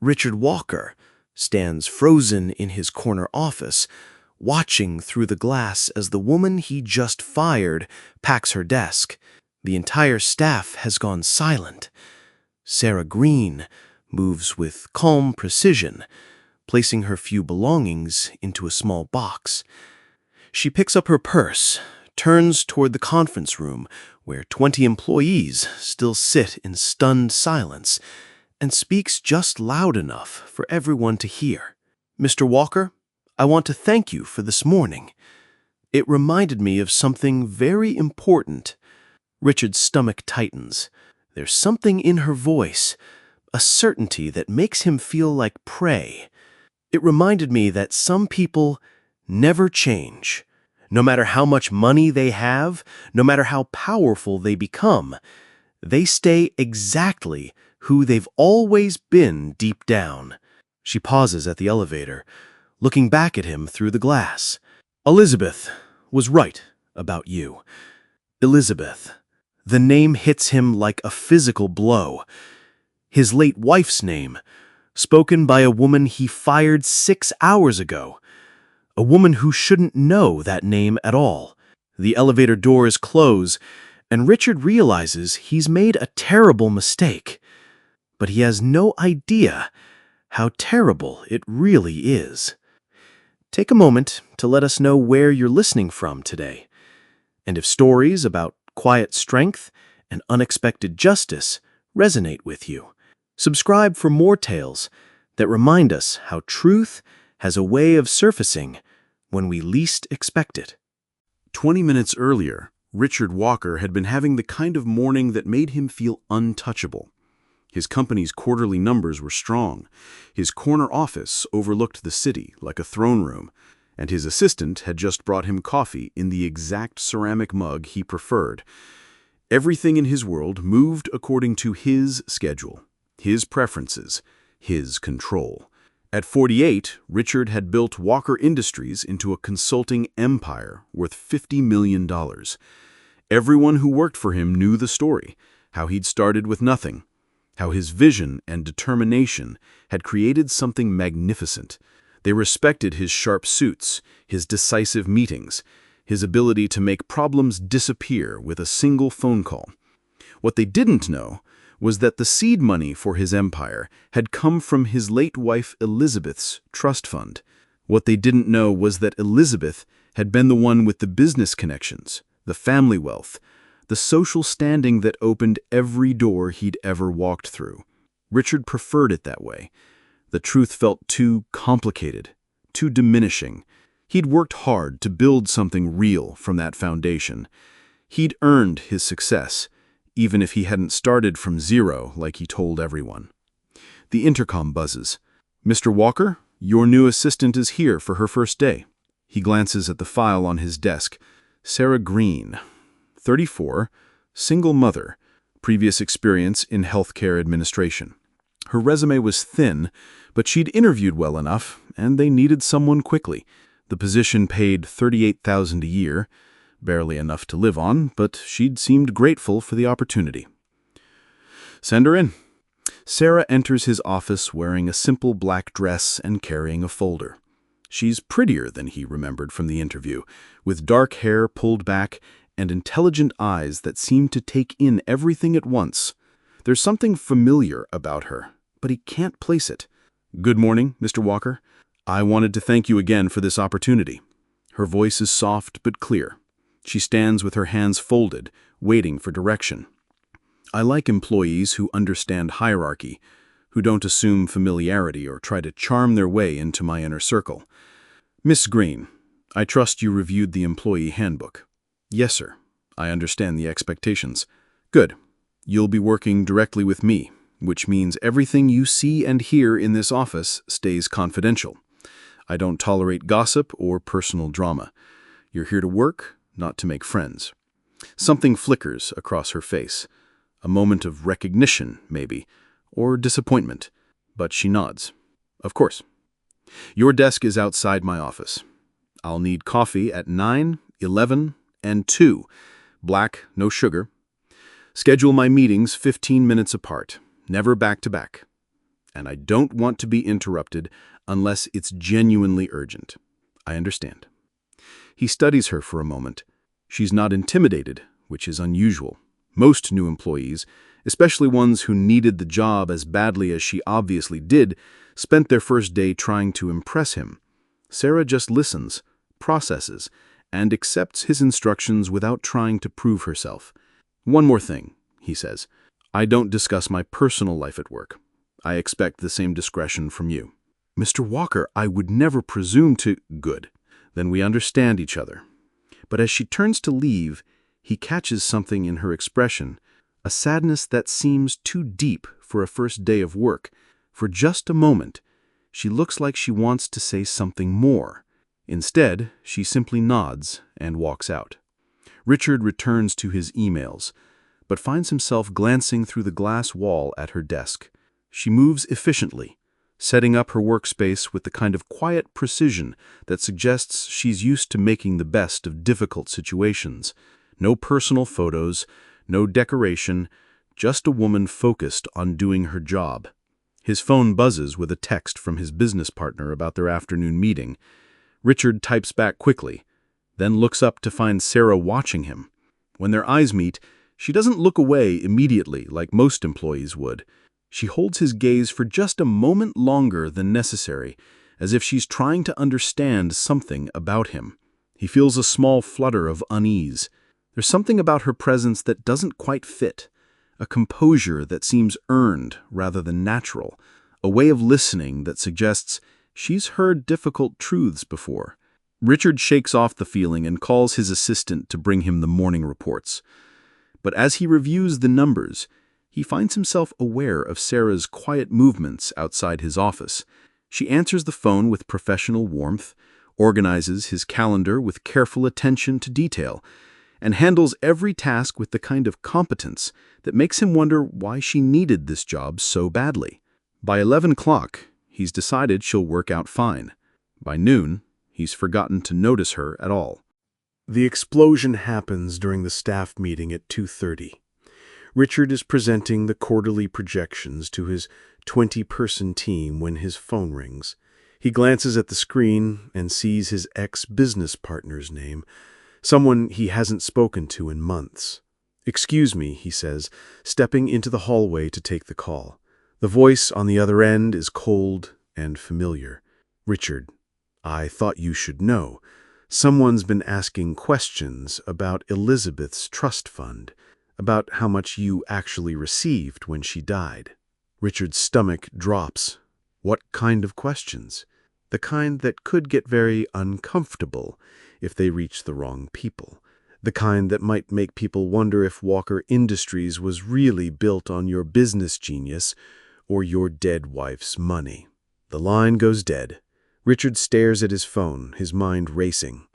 Richard Walker stands frozen in his corner office, watching through the glass as the woman he just fired packs her desk. The entire staff has gone silent. Sarah Greene moves with calm precision, placing her few belongings into a small box. She picks up her purse, turns toward the conference room where 20 employees still sit in stunned silence, and speaks just loud enough for everyone to hear. "Mr. Walker, I want to thank you for this morning. It reminded me of something very important." Richard's stomach tightens. There's something in her voice, a certainty that makes him feel like prey. "It reminded me that some people never change. No matter how much money they have, no matter how powerful they become, they stay exactly who they've always been deep down." She pauses at the elevator, looking back at him through the glass. "Elizabeth was right about you." Elizabeth. The name hits him like a physical blow. His late wife's name, spoken by a woman he fired 6 hours ago. A woman who shouldn't know that name at all. The elevator doors close, and Richard realizes he's made a terrible mistake. But he has no idea how terrible it really is. Take a moment to let us know where you're listening from today. And if stories about quiet strength and unexpected justice resonate with you, subscribe for more tales that remind us how truth has a way of surfacing when we least expect it. 20 minutes earlier, Richard Walker had been having the kind of morning that made him feel untouchable. His company's quarterly numbers were strong. His corner office overlooked the city like a throne room, and his assistant had just brought him coffee in the exact ceramic mug he preferred. Everything in his world moved according to his schedule, his preferences, his control. At 48, Richard had built Walker Industries into a consulting empire worth $50 million. Everyone who worked for him knew the story, how he'd started with nothing, how his vision and determination had created something magnificent. They respected his sharp suits, his decisive meetings, his ability to make problems disappear with a single phone call. What they didn't know was that the seed money for his empire had come from his late wife Elizabeth's trust fund. What they didn't know was that Elizabeth had been the one with the business connections, the family wealth, the social standing that opened every door he'd ever walked through. Richard preferred it that way. The truth felt too complicated, too diminishing. He'd worked hard to build something real from that foundation. He'd earned his success, even if he hadn't started from zero like he told everyone. The intercom buzzes. "Mr. Walker, your new assistant is here for her first day." He glances at the file on his desk. Sarah Greene, 34, single mother, previous experience in healthcare administration. Her resume was thin, but she'd interviewed well enough, and they needed someone quickly. The position paid $38,000 a year, barely enough to live on, but she'd seemed grateful for the opportunity. "Send her in." Sarah enters his office wearing a simple black dress and carrying a folder. She's prettier than he remembered from the interview, with dark hair pulled back and intelligent eyes that seemed to take in everything at once. There's something familiar about her, but he can't place it. "Good morning, Mr. Walker. I wanted to thank you again for this opportunity." Her voice is soft but clear. She stands with her hands folded, waiting for direction. "I like employees who understand hierarchy, who don't assume familiarity or try to charm their way into my inner circle. Miss Greene, I trust you reviewed the employee handbook." "Yes, sir. I understand the expectations." "Good. You'll be working directly with me, which means everything you see and hear in this office stays confidential. I don't tolerate gossip or personal drama. You're here to work, not to make friends." Something flickers across her face. A moment of recognition, maybe, or disappointment, but she nods. "Of course. Your desk is outside my office. I'll need coffee at 9, 11, and 2. Black, no sugar. Schedule my meetings 15 minutes apart, never back to back. and I don't want to be interrupted unless it's genuinely urgent. I understand. He studies her for a moment. She's not intimidated, which is unusual. Most new employees, especially ones who needed the job as badly as she obviously did, spent their first day trying to impress him. Sarah just listens, processes, and accepts his instructions without trying to prove herself. "One more thing," he says. "I don't discuss my personal life at work. I expect the same discretion from you." "Mr. Walker, I would never presume to—" "Good. Then we understand each other." But as she turns to leave, he catches something in her expression, a sadness that seems too deep for a first day of work. For just a moment, she looks like she wants to say something more. Instead, she simply nods and walks out. Richard returns to his emails, but finds himself glancing through the glass wall at her desk. She moves efficiently, setting up her workspace with the kind of quiet precision that suggests she's used to making the best of difficult situations. No personal photos, no decoration, just a woman focused on doing her job. His phone buzzes with a text from his business partner about their afternoon meeting. Richard types back quickly, then looks up to find Sarah watching him. When their eyes meet, she doesn't look away immediately like most employees would. She holds his gaze for just a moment longer than necessary, as if she's trying to understand something about him. He feels a small flutter of unease. There's something about her presence that doesn't quite fit, a composure that seems earned rather than natural, a way of listening that suggests she's heard difficult truths before. Richard shakes off the feeling and calls his assistant to bring him the morning reports. But as he reviews the numbers, he finds himself aware of Sarah's quiet movements outside his office. She answers the phone with professional warmth, organizes his calendar with careful attention to detail, and handles every task with the kind of competence that makes him wonder why she needed this job so badly. By 11 o'clock, he's decided she'll work out fine. By noon, he's forgotten to notice her at all. The explosion happens during the staff meeting at 2:30. Richard is presenting the quarterly projections to his 20-person team when his phone rings. He glances at the screen and sees his ex-business partner's name, someone he hasn't spoken to in months. "Excuse me," he says, stepping into the hallway to take the call. The voice on the other end is cold and familiar. "Richard, I thought you should know. Someone's been asking questions about Elizabeth's trust fund, about how much you actually received when she died." Richard's stomach drops. What kind of questions? The kind that could get very uncomfortable if they reach the wrong people. The kind that might make people wonder if Walker Industries was really built on your business genius or your dead wife's money. The line goes dead. Richard stares at his phone, his mind racing.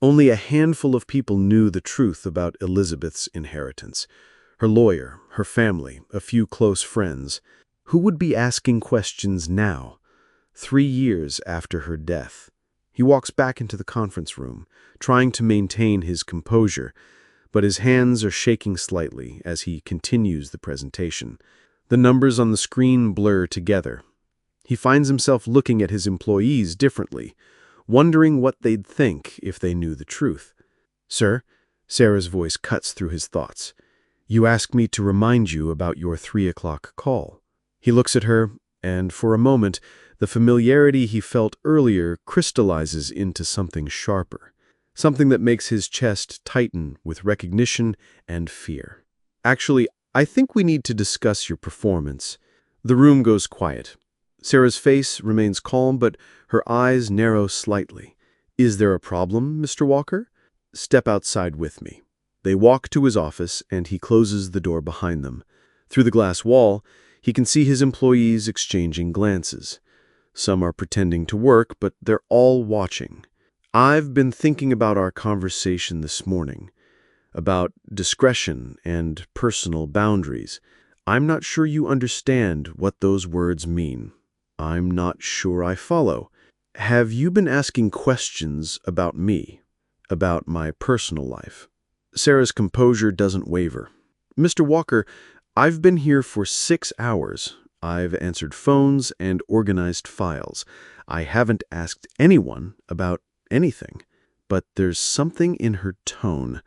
Only a handful of people knew the truth about Elizabeth's inheritance. Her lawyer, her family, a few close friends. Who would be asking questions now, 3 years after her death? He walks back into the conference room, trying to maintain his composure, but his hands are shaking slightly as he continues the presentation. The numbers on the screen blur together. He finds himself looking at his employees differently, wondering what they'd think if they knew the truth. "Sir," Sarah's voice cuts through his thoughts. "You asked me to remind you about your 3 o'clock call." He looks at her, and for a moment, the familiarity he felt earlier crystallizes into something sharper, something that makes his chest tighten with recognition and fear. "Actually, I think we need to discuss your performance." The room goes quiet. Sarah's face remains calm, but her eyes narrow slightly. "Is there a problem, Mr. Walker? Step outside with me." They walk to his office, and he closes the door behind them. Through the glass wall, he can see his employees exchanging glances. Some are pretending to work, but they're all watching. "I've been thinking about our conversation this morning, about discretion and personal boundaries. I'm not sure you understand what those words mean. I'm not sure I follow. Have you been asking questions about me, about my personal life?" Sarah's composure doesn't waver. "Mr. Walker, I've been here for 6 hours. I've answered phones and organized files. I haven't asked anyone about anything. But there's something in her tone,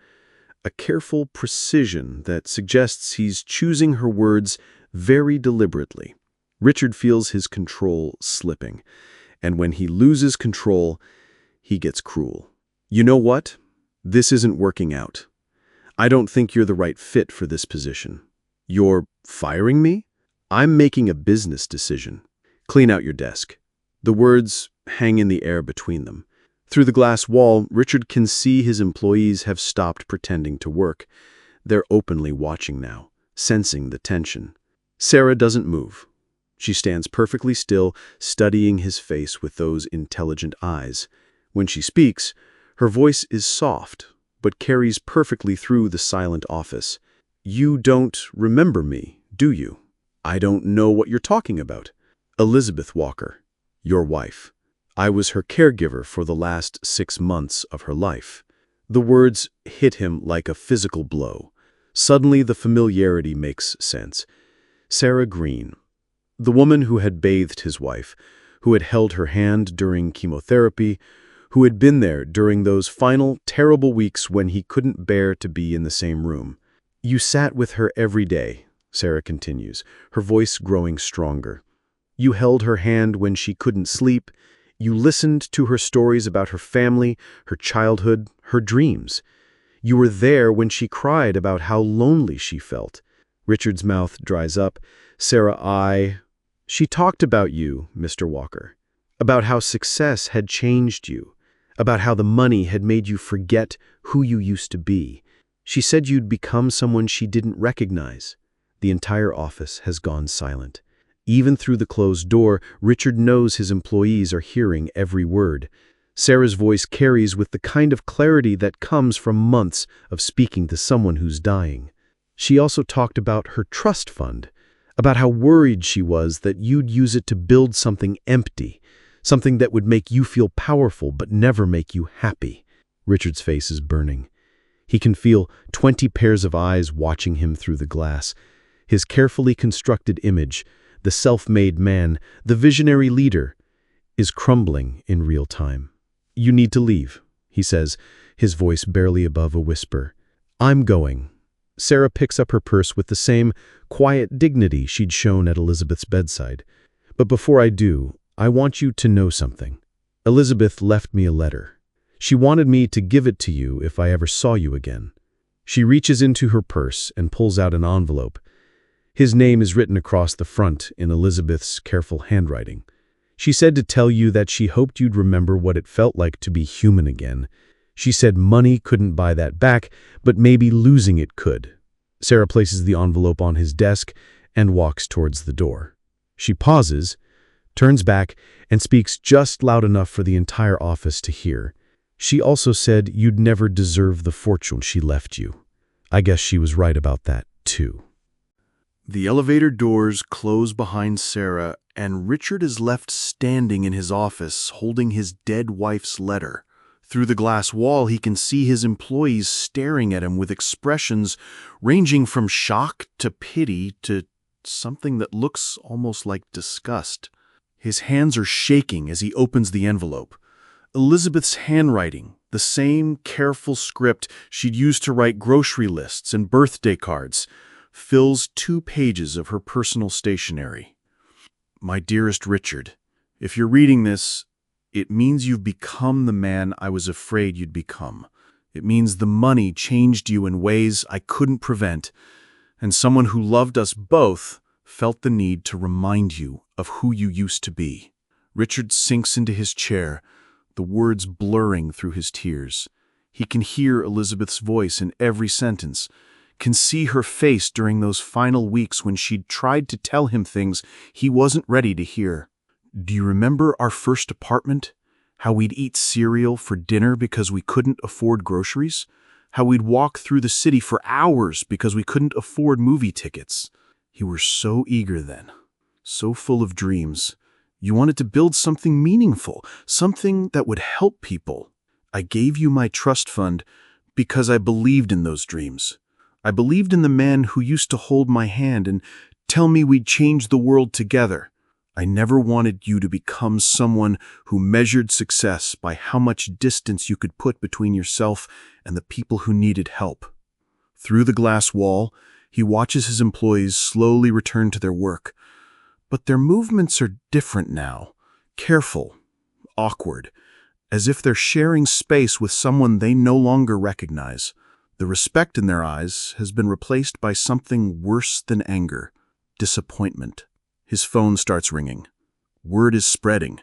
a careful precision that suggests he's choosing her words very deliberately. Richard feels his control slipping, and when he loses control, he gets cruel. You know what? This isn't working out. I don't think you're the right fit for this position. You're firing me? I'm making a business decision. Clean out your desk. The words hang in the air between them. Through the glass wall, Richard can see his employees have stopped pretending to work. They're openly watching now, sensing the tension. Sarah doesn't move. She stands perfectly still, studying his face with those intelligent eyes. When she speaks, her voice is soft, but carries perfectly through the silent office. You don't remember me, do you? I don't know what you're talking about. Elizabeth Walker, your wife. I was her caregiver for the last 6 months of her life. The words hit him like a physical blow. Suddenly the familiarity makes sense. Sarah Greene, the woman who had bathed his wife, who had held her hand during chemotherapy, who had been there during those final terrible weeks when he couldn't bear to be in the same room. You sat with her every day, Sarah continues, her voice growing stronger. You held her hand when she couldn't sleep. You listened to her stories about her family, her childhood, her dreams. You were there when she cried about how lonely she felt. Richard's mouth dries up. Sarah, She talked about you, Mr. Walker, about how success had changed you, about how the money had made you forget who you used to be. She said you'd become someone she didn't recognize. The entire office has gone silent. Even through the closed door, Richard knows his employees are hearing every word. Sarah's voice carries with the kind of clarity that comes from months of speaking to someone who's dying. She also talked about her trust fund, about how worried she was that you'd use it to build something empty, something that would make you feel powerful but never make you happy. Richard's face is burning. He can feel 20 pairs of eyes watching him through the glass. His carefully constructed image, the self-made man, the visionary leader, is crumbling in real time. You need to leave, he says, his voice barely above a whisper. I'm going. Sarah picks up her purse with the same quiet dignity she'd shown at Elizabeth's bedside. But before I do, I want you to know something. Elizabeth left me a letter. She wanted me to give it to you if I ever saw you again. She reaches into her purse and pulls out an envelope. His name is written across the front in Elizabeth's careful handwriting. She said to tell you that she hoped you'd remember what it felt like to be human again. She said money couldn't buy that back, but maybe losing it could. Sarah places the envelope on his desk and walks towards the door. She pauses, turns back, and speaks just loud enough for the entire office to hear. She also said you'd never deserve the fortune she left you. I guess she was right about that, too. The elevator doors close behind Sarah, and Richard is left standing in his office holding his dead wife's letter. Through the glass wall, he can see his employees staring at him with expressions ranging from shock to pity to something that looks almost like disgust. His hands are shaking as he opens the envelope. Elizabeth's handwriting, the same careful script she'd used to write grocery lists and birthday cards, fills 2 pages of her personal stationery. My dearest Richard, if you're reading this, it means you've become the man I was afraid you'd become. It means the money changed you in ways I couldn't prevent, and someone who loved us both felt the need to remind you of who you used to be. Richard sinks into his chair, the words blurring through his tears. He can hear Elizabeth's voice in every sentence, can see her face during those final weeks when she'd tried to tell him things he wasn't ready to hear. Do you remember our first apartment? How we'd eat cereal for dinner because we couldn't afford groceries? How we'd walk through the city for hours because we couldn't afford movie tickets? You were so eager then, so full of dreams. You wanted to build something meaningful, something that would help people. I gave you my trust fund because I believed in those dreams. I believed in the man who used to hold my hand and tell me we'd change the world together. I never wanted you to become someone who measured success by how much distance you could put between yourself and the people who needed help. Through the glass wall, he watches his employees slowly return to their work. But their movements are different now, careful, awkward, as if they're sharing space with someone they no longer recognize. The respect in their eyes has been replaced by something worse than anger, disappointment. His phone starts ringing. Word is spreading.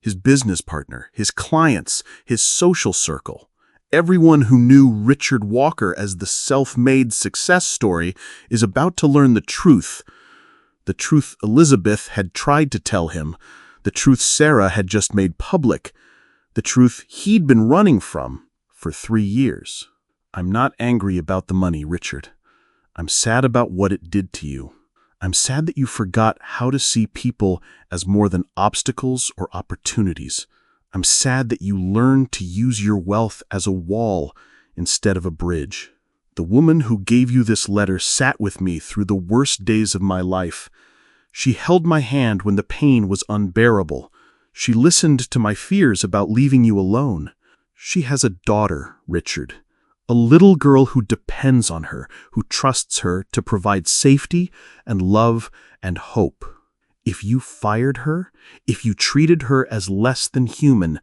His business partner, his clients, his social circle, everyone who knew Richard Walker as the self-made success story is about to learn the truth Elizabeth had tried to tell him, the truth Sarah had just made public, the truth he'd been running from for 3 years. I'm not angry about the money, Richard. I'm sad about what it did to you. I'm sad that you forgot how to see people as more than obstacles or opportunities. I'm sad that you learned to use your wealth as a wall instead of a bridge. The woman who gave you this letter sat with me through the worst days of my life. She held my hand when the pain was unbearable. She listened to my fears about leaving you alone. She has a daughter, Richard. A little girl who depends on her, who trusts her to provide safety and love and hope. If you fired her, if you treated her as less than human,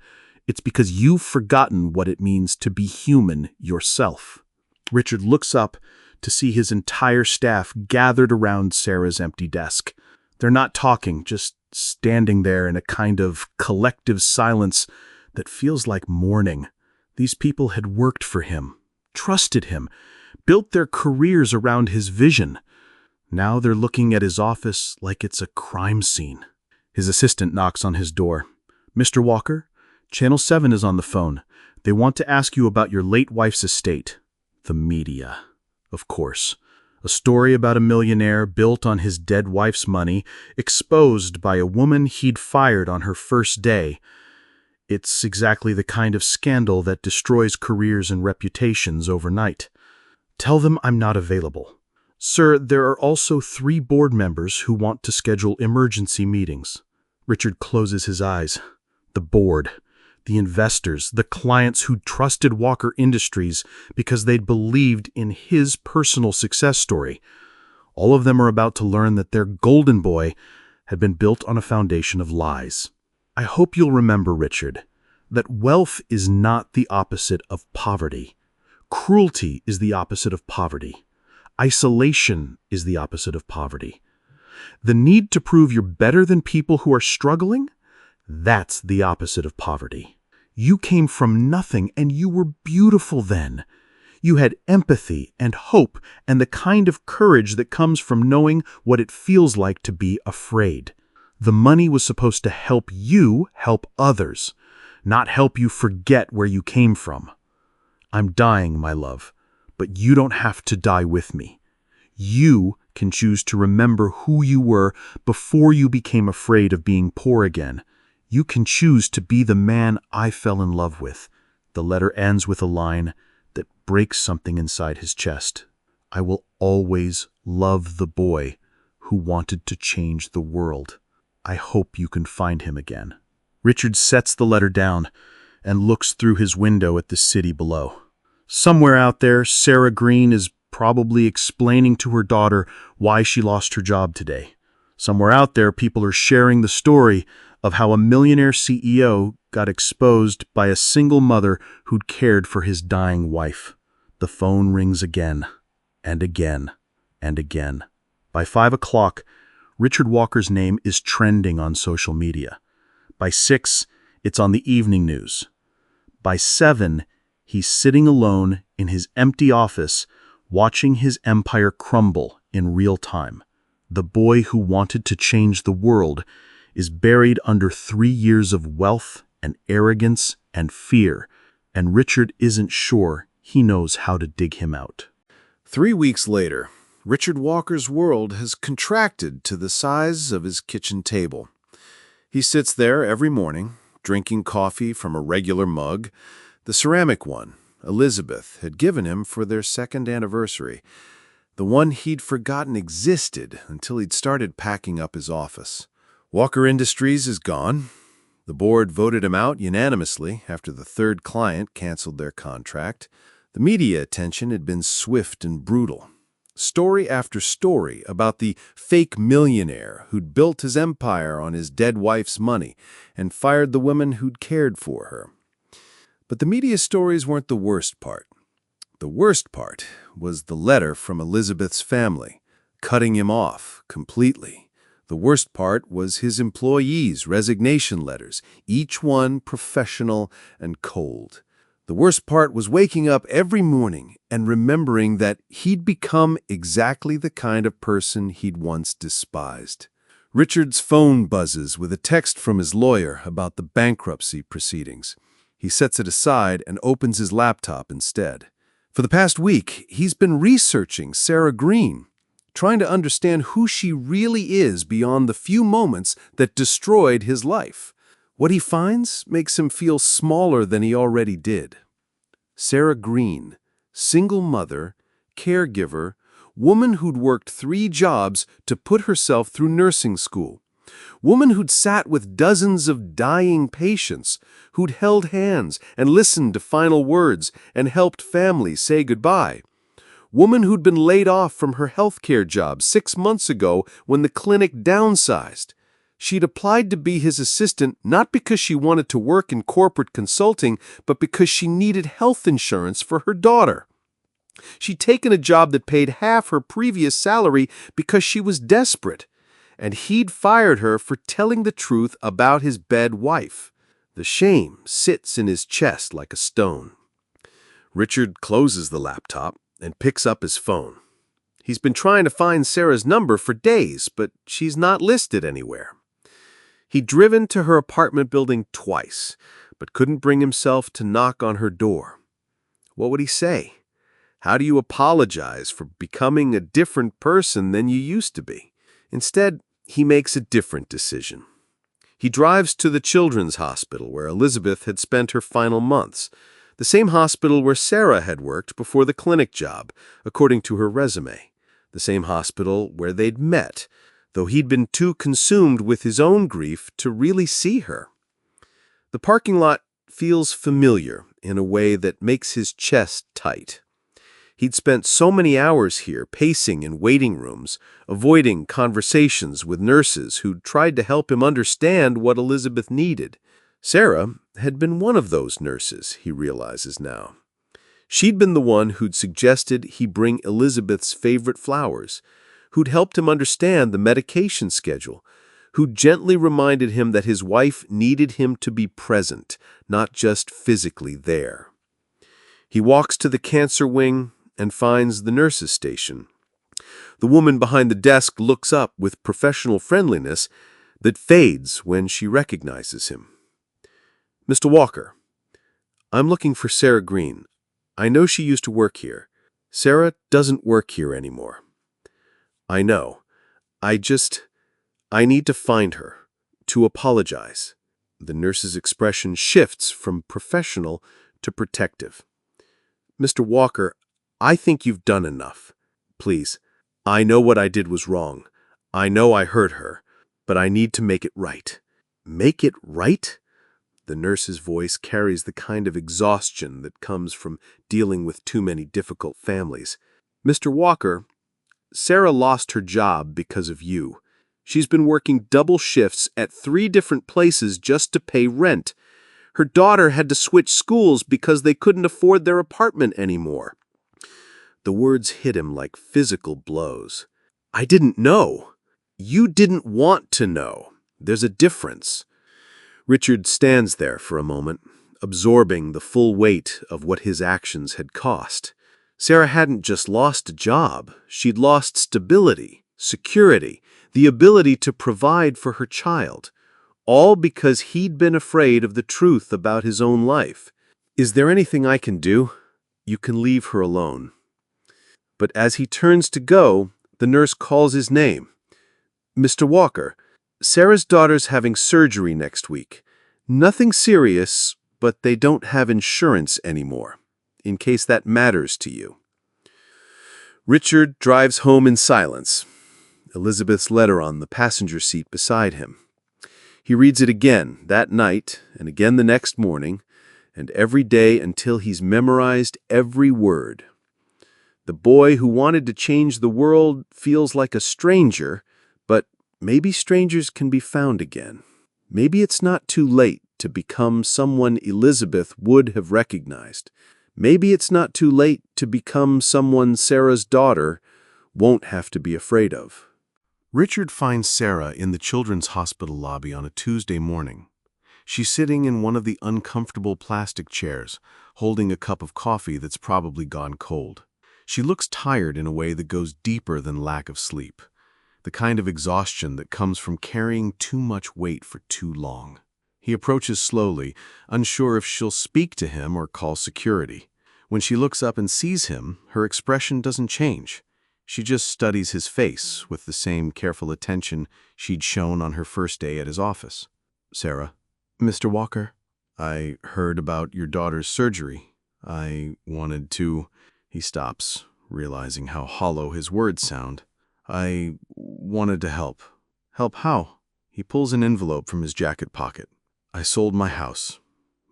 it's because you've forgotten what it means to be human yourself. Richard looks up to see his entire staff gathered around Sarah's empty desk. They're not talking, just standing there in a kind of collective silence that feels like mourning. These people had worked for him, trusted him, built their careers around his vision. Now they're looking at his office like it's a crime scene. His assistant knocks on his door. "Mr. Walker, Channel 7 is on the phone. They want to ask you about your late wife's estate." The media, of course. A story about a millionaire built on his dead wife's money, exposed by a woman he'd fired on her first day. It's exactly the kind of scandal that destroys careers and reputations overnight. "Tell them I'm not available. Sir, there are also 3 board members who want to schedule emergency meetings." Richard closes his eyes. The board, the investors, the clients who trusted Walker Industries because they'd believed in his personal success story. All of them are about to learn that their golden boy had been built on a foundation of lies. I hope you'll remember, Richard, that wealth is not the opposite of poverty. Cruelty is the opposite of poverty. Isolation is the opposite of poverty. The need to prove you're better than people who are struggling? That's the opposite of poverty. You came from nothing and you were beautiful then. You had empathy and hope and the kind of courage that comes from knowing what it feels like to be afraid. The money was supposed to help you help others, not help you forget where you came from. I'm dying, my love, but you don't have to die with me. You can choose to remember who you were before you became afraid of being poor again. You can choose to be the man I fell in love with. The letter ends with a line that breaks something inside his chest. I will always love the boy who wanted to change the world. I hope you can find him again. Richard sets the letter down and looks through his window at the city below. Somewhere out there, Sarah Greene is probably explaining to her daughter why she lost her job today. Somewhere out there, people are sharing the story of how a millionaire CEO got exposed by a single mother who'd cared for his dying wife. The phone rings again, and again, and again. By 5 o'clock, Richard Walker's name is trending on social media. By 6, it's on the evening news. By 7, he's sitting alone in his empty office, watching his empire crumble in real time. The boy who wanted to change the world is buried under 3 years of wealth and arrogance and fear, and Richard isn't sure he knows how to dig him out. 3 weeks later, Richard Walker's world has contracted to the size of his kitchen table. He sits there every morning, drinking coffee from a regular mug, the ceramic one Elizabeth had given him for their 2nd anniversary. the one he'd forgotten existed until he'd started packing up his office. Walker Industries is gone. The board voted him out unanimously after the third client canceled their contract. The media attention had been swift and brutal. Story after story about the fake millionaire who'd built his empire on his dead wife's money and fired the women who'd cared for her. But the media stories weren't the worst part. The worst part was the letter from Elizabeth's family, cutting him off completely. The worst part was his employees' resignation letters, each one professional and cold. The worst part was waking up every morning and remembering that he'd become exactly the kind of person he'd once despised. Richard's phone buzzes with a text from his lawyer about the bankruptcy proceedings. He sets it aside and opens his laptop instead. For the past week, he's been researching Sarah Greene, trying to understand who she really is beyond the few moments that destroyed his life. What he finds makes him feel smaller than he already did. Sarah Greene, single mother, caregiver, woman who'd worked 3 jobs to put herself through nursing school. Woman who'd sat with dozens of dying patients, who'd held hands and listened to final words and helped families say goodbye. Woman who'd been laid off from her healthcare job 6 months ago when the clinic downsized. She'd applied to be his assistant not because she wanted to work in corporate consulting, but because she needed health insurance for her daughter. She'd taken a job that paid half her previous salary because she was desperate, and he'd fired her for telling the truth about his dead wife. The shame sits in his chest like a stone. Richard closes the laptop and picks up his phone. He's been trying to find Sarah's number for days, but she's not listed anywhere. He'd driven to her apartment building twice, but couldn't bring himself to knock on her door. What would he say? How do you apologize for becoming a different person than you used to be? Instead, he makes a different decision. He drives to the children's hospital where Elizabeth had spent her final months, the same hospital where Sarah had worked before the clinic job, according to her resume, the same hospital where they'd met, though he'd been too consumed with his own grief to really see her. The parking lot feels familiar in a way that makes his chest tight. He'd spent so many hours here pacing in waiting rooms, avoiding conversations with nurses who'd tried to help him understand what Elizabeth needed. Sarah had been one of those nurses, he realizes now. She'd been the one who'd suggested he bring Elizabeth's favorite flowers, who'd helped him understand the medication schedule, who'd gently reminded him that his wife needed him to be present, not just physically there. He walks to the cancer wing and finds the nurse's station. The woman behind the desk looks up with professional friendliness that fades when she recognizes him. "Mr. Walker, I'm looking for Sarah Greene. I know she used to work here. Sarah doesn't work here anymore." "I know. I need to find her, to apologize." The nurse's expression shifts from professional to protective. "Mr. Walker, I think you've done enough. Please, I know what I did was wrong. I know I hurt her, but I need to make it right." "Make it right?" The nurse's voice carries the kind of exhaustion that comes from dealing with too many difficult families. "Mr. Walker, Sarah lost her job because of you. She's been working double shifts at 3 different places just to pay rent. Her daughter had to switch schools because they couldn't afford their apartment anymore." The words hit him like physical blows. "I didn't know. You didn't want to know. There's a difference." Richard stands there for a moment, absorbing the full weight of what his actions had cost. Sarah hadn't just lost a job. She'd lost stability, security, the ability to provide for her child, all because he'd been afraid of the truth about his own life. "Is there anything I can do? You can leave her alone." But as he turns to go, the nurse calls his name. "Mr. Walker, Sarah's daughter's having surgery next week. Nothing serious, but they don't have insurance anymore, in case that matters to you." Richard drives home in silence, Elizabeth's letter on the passenger seat beside him. He reads it again that night and again the next morning, and every day until he's memorized every word. The boy who wanted to change the world feels like a stranger, but maybe strangers can be found again. Maybe it's not too late to become someone Elizabeth would have recognized. Maybe it's not too late to become someone Sarah's daughter won't have to be afraid of. Richard finds Sarah in the children's hospital lobby on a Tuesday morning. She's sitting in one of the uncomfortable plastic chairs, holding a cup of coffee that's probably gone cold. She looks tired in a way that goes deeper than lack of sleep, the kind of exhaustion that comes from carrying too much weight for too long. He approaches slowly, unsure if she'll speak to him or call security. When she looks up and sees him, her expression doesn't change. She just studies his face with the same careful attention she'd shown on her first day at his office. "Sarah." "Mr. Walker." "I heard about your daughter's surgery. I wanted to—" He stops, realizing how hollow his words sound. "I wanted to help." "Help how?" He pulls an envelope from his jacket pocket. "I sold my house,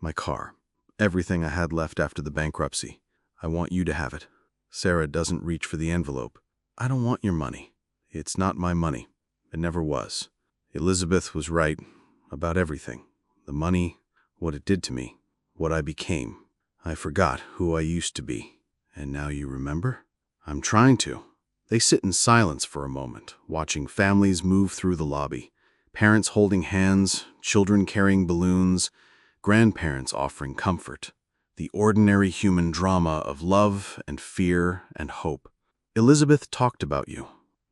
my car, everything I had left after the bankruptcy. I want you to have it." Sarah doesn't reach for the envelope. "I don't want your money. It's not my money. It never was. Elizabeth was right about everything. The money, what it did to me, what I became. I forgot who I used to be. And now you remember?" "I'm trying to." They sit in silence for a moment, watching families move through the lobby. Parents holding hands, children carrying balloons, grandparents offering comfort. The ordinary human drama of love and fear and hope. "Elizabeth talked about you,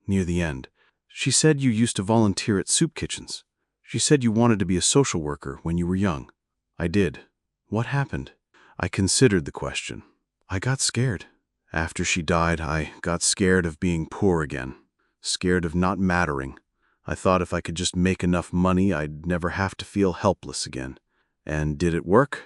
near the end. She said you used to volunteer at soup kitchens. She said you wanted to be a social worker when you were young." "I did." "What happened?" I considered the question. "I got scared. After she died, I got scared of being poor again, scared of not mattering. I thought if I could just make enough money, I'd never have to feel helpless again. And did it work?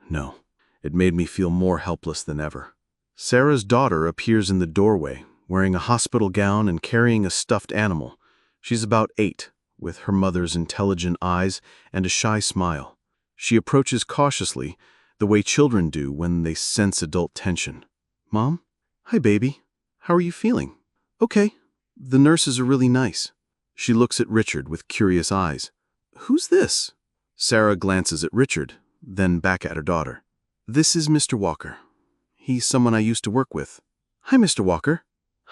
No. It made me feel more helpless than ever." Sarah's daughter appears in the doorway, wearing a hospital gown and carrying a stuffed animal. She's about 8, with her mother's intelligent eyes and a shy smile. She approaches cautiously, the way children do when they sense adult tension. "Mom? Hi, baby. How are you feeling?" "Okay. The nurses are really nice." She looks at Richard with curious eyes. "Who's this?" Sarah glances at Richard, then back at her daughter. "This is Mr. Walker. He's someone I used to work with." "Hi, Mr. Walker."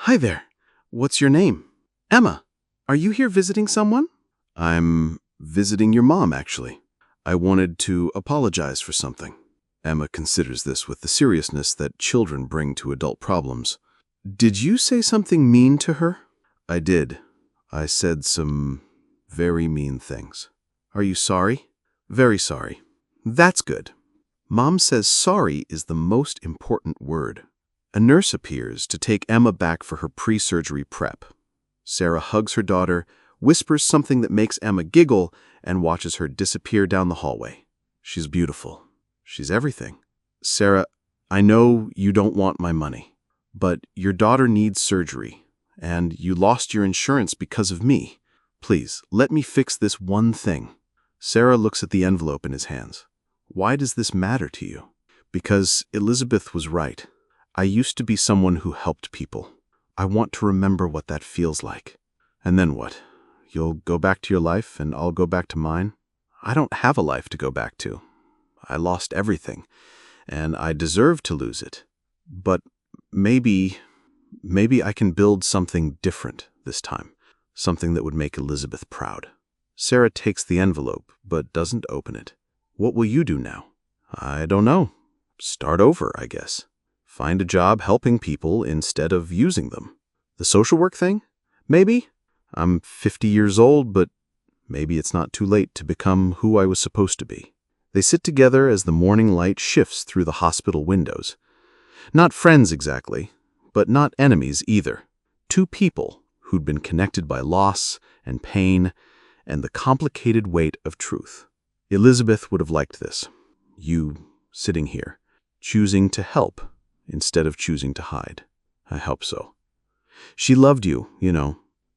"Hi there. What's your name?" "Emma. Are you here visiting someone?" "I'm visiting your mom, actually. I wanted to apologize for something." Emma considers this with the seriousness that children bring to adult problems. "Did you say something mean to her?" "I did. I said some very mean things." "Are you sorry?" "Very sorry." "That's good. Mom says sorry is the most important word." A nurse appears to take Emma back for her pre-surgery prep. Sarah hugs her daughter, whispers something that makes Emma giggle, and watches her disappear down the hallway. She's beautiful. She's everything. "Sarah, I know you don't want my money, but your daughter needs surgery, and you lost your insurance because of me. Please, let me fix this one thing." Sarah looks at the envelope in his hands. "Why does this matter to you?" "Because Elizabeth was right. I used to be someone who helped people. I want to remember what that feels like." "And then what? You'll go back to your life and I'll go back to mine?" "I don't have a life to go back to. I lost everything, and I deserve to lose it. But maybe I can build something different this time, something that would make Elizabeth proud." Sarah takes the envelope, but doesn't open it. "What will you do now?" "I don't know. Start over, I guess. Find a job helping people instead of using them." "The social work thing?" "Maybe. I'm 50 years old, but maybe it's not too late to become who I was supposed to be." They sit together as the morning light shifts through the hospital windows. Not friends exactly, but not enemies either. Two people who'd been connected by loss and pain and the complicated weight of truth. Elizabeth would have liked this. You sitting here, choosing to help instead of choosing to hide. I hope so. She loved you,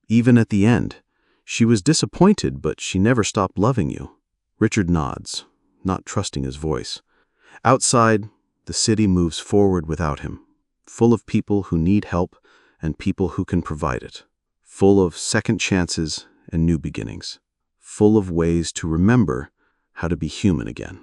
even at the end. She was disappointed, but she never stopped loving you. Richard nods, not trusting his voice. Outside, the city moves forward without him, full of people who need help and people who can provide it, full of second chances and new beginnings, full of ways to remember how to be human again.